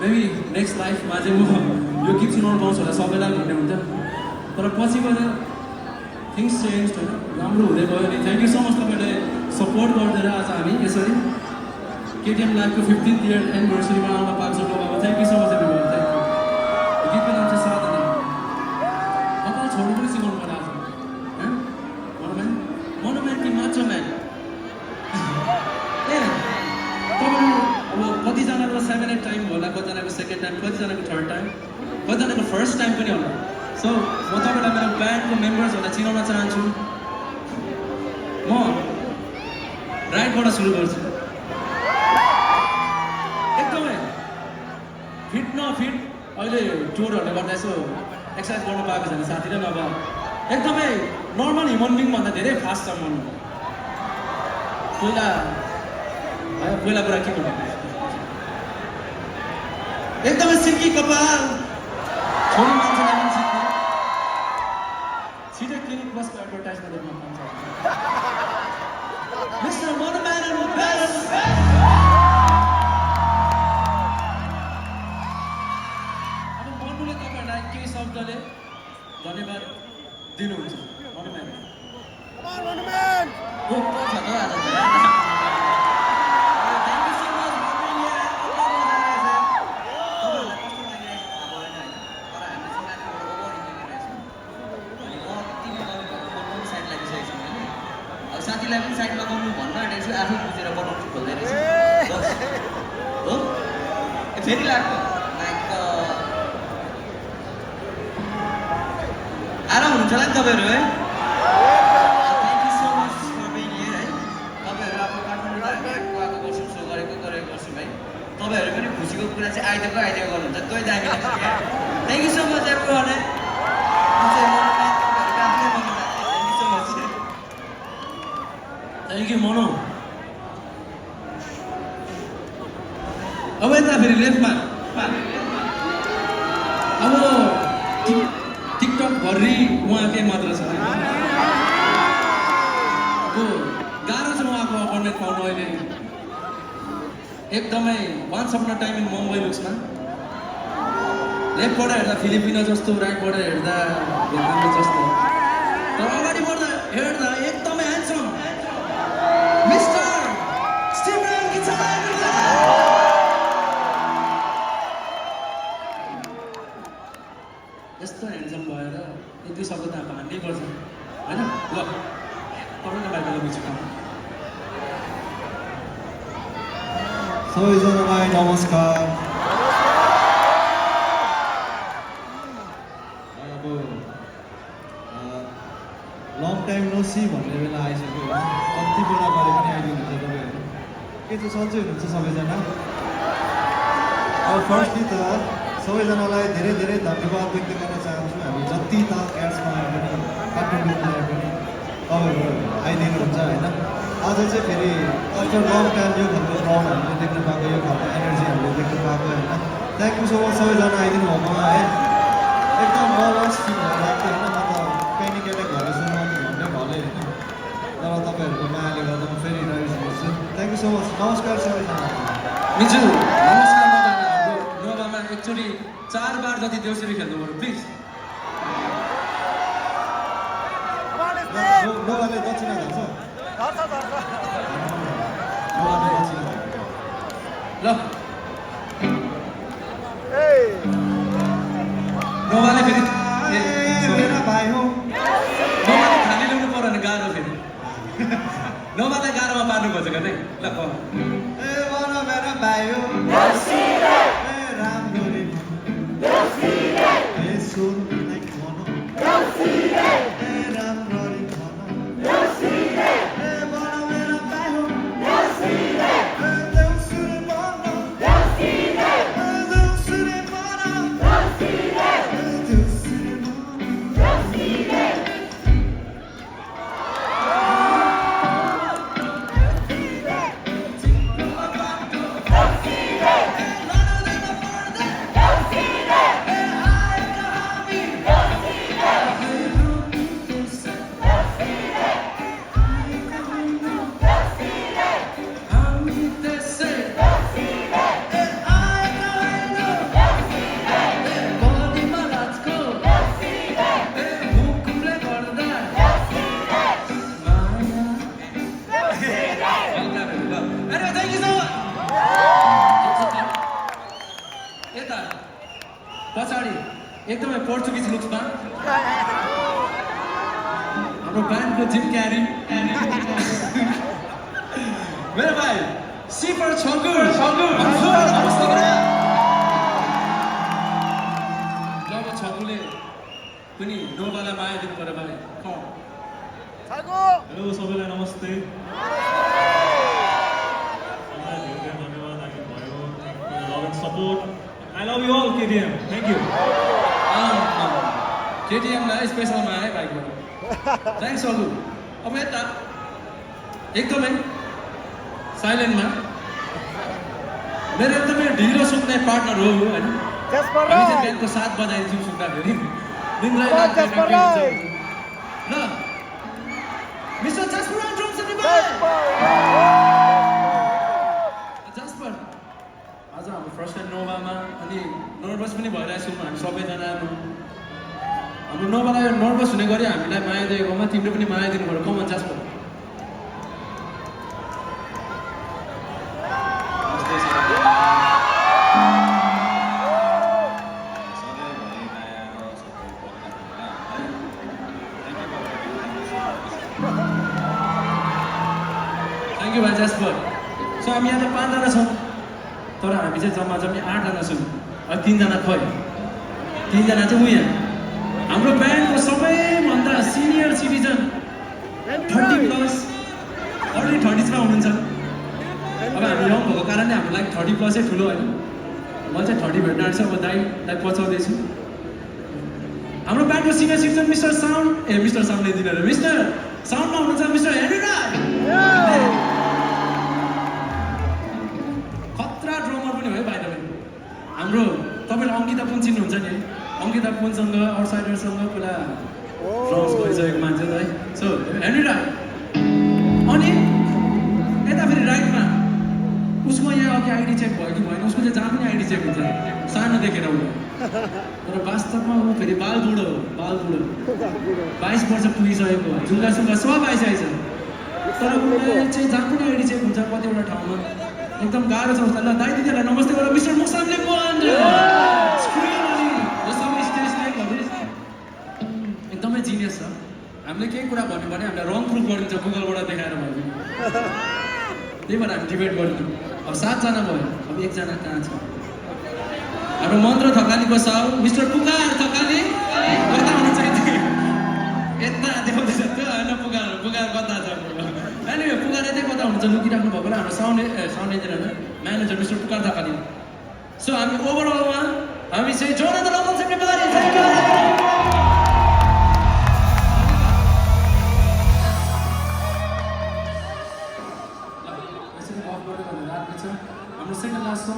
maybe next लाइफमा चाहिँ म यो गीत सुनाउनु पाउँछु होला सबैलाई भन्ने हुन्छ तर पछि गएर थिङ्स चेन्ज होइन राम्रो हुँदै गयो नि थ्याङ्क यू सो मच तपाईँले सपोर्ट गरिदिएर आज हामी यसरी केटिएम लाइफको 15th इयर एनिभर्सरीमा आउन पाएको छ बाबा thank you so much everyone thank you गीतको नाम चाहिँ साधना तपाईँलाई छोड्नु पनि सिकाउनु पर्यो आज मोनोम्यान कि मात्र म्यान ए तपाईँहरू अब कतिजनाको 7-8 टाइम होला कतिजनाको सेकेन्ड टाइम कतिजनाको थर्ड टाइम कतिजनाको फर्स्ट टाइम पनि होला सो म तपाईँलाई मेरो ब्यान्डको मेम्बर्सहरूलाई चिनाउन चाहन्छु म राइटबाट सुरु गर्छु एकदमै फिट नफिट अहिले टुरहरूले गर्दा यसो एक्सर्साइज गर्नु पाएको छैन साथीले नभए एकदमै नर्मल ह्युमन बिङभन्दा धेरै फास्ट छ मन पहिला कुरा के भन्नु एकदमै सिल्की कपाल छोरी मान्छेलाई पनि सिक्ने छिटो क्लिनिक प्लसको एडभर्टाइजमा देख्न पाउँछ मिस्टर मोनोम्यान एन्ड बेस्ट अब मनुले तपाईँहरूलाई केही शब्दले धन्यवाद दिनुहुन्छ मोनोम्यान हो छ त आज साथीलाई पनि साइड लगाउनु भन्न आँटेको छु आफै बुझेर बनाउनु खोल्दै रहेछ हो फेरि लाग्यो लाइक आराम हुनुहुन्छ होला नि तपाईँहरू है thank you so much for being here है तपाईँहरू अब काठमाडौँ आएको गर्छौँ सो गरेको गर्छौँ है तपाईँहरू पनि खुसीको कुरा चाहिँ आइदिएको गर्नुहुन्छ त्यही दामी लाग्छ क्या thank you so much everyone है थ्याङ्क यू मनो अब यता फेरि लेफ्टमा अब टिकटक भर्री उहाँकै मात्र छ गाह्रो छ उहाँको अपॉइन्टमेन्ट पाउनु अहिले एकदमै once upon a time in Mumbai लुक्समा लेफ्टबाट हेर्दा फिलिपिनो जस्तो राइटबाट हेर्दा भेटनाम जस्तो तर अगाडि बढ्दा हेर्दा एकदमै ह्यान्डसम मिस्टर स्टिभन गिचार यस्तो ह्यान्डसम भएर एक दुई शब्द त हान्नै पर्छ होइन ल तपाईँको बाइकलाई बुझ्छु सबैजनालाई नमस्कार अब लङ टाइम नो सी भन्ने बेला आइसक्यो कति बेला गरे पनि आइदिनुहुन्छ तपाईँहरू के चाहिँ सन्चै हुनुहुन्छ सबैजना अब फर्स्टली त सबैजनालाई धेरै धेरै धन्यवाद व्यक्त गर्न चाहन्छु हामी जति त क्याट्समा आए पनि काठमाडौँमा आए पनि तपाईँहरू आइदिनुहुन्छ होइन आज चाहिँ फेरि आफ्टर लङ टाइम यो खालको क्राउड हामीले देख्नु पाएको यो खालको एनर्जी हामीले देख्नु पाएको होइन थ्याङ्क यू सो मच सबैजना आइदिनु भएको है एकदम नर्भस फिल भइरहेको थियो होइन म त पेनिक एट्याक भएर सुन्नु भन्ने भले होइन तर तपाईँहरूको मायाले गर्दा म फेरि रहिसकेको छु थ्याङ्क यू सो मच नमस्कार सबैजना मिजु नमस्कार हाम्रो नोभामा एकचोटि 4 बार जति देउसुरी खेल्नु पर्यो प्लिज नोभाले दक्षिणा खान्छ नोभाले दक्षिणा ल नोभाले फेरि मेरा भाइ हो नोभाले खाली ल्याउनु पर्यो भने गाह्रो फेरि नोभालाई गाह्रोमा पार्नु खोज्छ क्या ल ए बना मेरा भाइ हो रामधुनी ए सुन लाइक मनो ए रामधुनी मनो ए बना मेरा भाइ हो देउसुरे मनो देउसुरे मनो देउसुरे मनो पछाडि एकदमै पोर्चुगिज लुक्समा हाम्रो ब्यान्डको जिम क्यारी मेरो भाइ सिपर छगुर जब छगुले पनि नोबालाई माया दिनु पर्यो भाइ हेलो सबैलाई नमस्ते धेरै धेरै धन्यवाद हामी भयो love and support I love you all KTM thank you केटिएमलाई स्पेसल माया भाइको थ्याङ्क्स छगु अब यता एकदमै साइलेन्टमा मेरो एकदमै ढिलो सुत्ने पार्टनर हो होइन हामी चाहिँ बिहानको 7 बजाइदिन्छौँ सुत्दाखेरि दिनलाई ल mister jasper drums in the jasper आज हाम्रो फर्स्ट टाइम नोभामा अनि नर्भस पनि भइरहेको छौँ हामी सबैजना हाम्रो नोभालाई नर्भस हुने गरी हामीलाई माया दिएकोमा तिम्रो पनि माया दिनु पर्यो कमन जस्पर थ्याङ्क यू भाइ जस्पर सो हामी यहाँ त 5 जना छौँ तर हामी चाहिँ जम्मा 8 जना छौँ अब 3 जना खै 3 जना चाहिँ यहाँ हाम्रो ब्यान्डको सबैभन्दा सिनियर सिटिजन 30 प्लस अर्ली 30sमा हुनुहुन्छ अब हामी यङ भएको कारणले हाम्रो लागि 30 प्लसै ठुलो होइन म चाहिँ 30 भेट्न आँट्छु अब दाइलाई पचाउँदैछु हाम्रो ब्यान्डको सिनियर सिटिजन मिस्टर साउन्डले दिनु मिस्टर साउन्डमा हुनुहुन्छ मिस्टर हेनरी राय खतरा ड्रमर पनि भयो भाइ तपाईँ हाम्रो तपाईँले अङ्किता पुन चिन्नुहुन्छ नि अङ्किता पुनसँग आउटसाइडरसँग पहिला ड्रम्स गरिसकेको मान्छे है सो हेनरी राई अनि यता फेरि राइटमा उसको यहाँ अघि आइडी चेक भयो कि भएन उसको चाहिँ जहाँ पनि आइडी चेक हुन्छ सानो देखेर उसले तर वास्तवमा ऊ फेरि बाल बुढो 22 वर्ष पुगिसकेको हो झुङ्गा सुङ्गा सब आइसकेको छ तर उसले चाहिँ जहाँ पनि आइडी चेक हुन्छ कतिवटा ठाउँमा एकदम गाह्रो छ उसलाई ल दाइ दिदीहरूलाई नमस्ते गरेर मिस्टर मुक्सानले एकदमै जिनियस छ हामीले केही कुरा भन्यो भने हामीलाई रङ प्रुफ गरिदिन्छ गुगलबाट देखाएर भयो त्यही भएर हामी डिबेट गरिदिउँ अब 7 जना भयो अब 1 जना कहाँ छ हाम्रो मन्त्र थकालीको साउ मिस्टर पुकार थकाली कता हुनुहुन्छ यता देखाउँदैछ त्यो होइन पुकार कता छ अनि पुकार यतै कता हुनुहुन्छ लुकिराख्नु भएको र हाम्रो साउन्ड इन्जिनियर म्यानेजर मिस्टर पुकार थकाली सो हामी ओभरअलमा हामी चाहिँ जोनाथन रमनसँग बजारी थ्याङ्क यू हाम्रो सेकेन्ड लास्ट सङ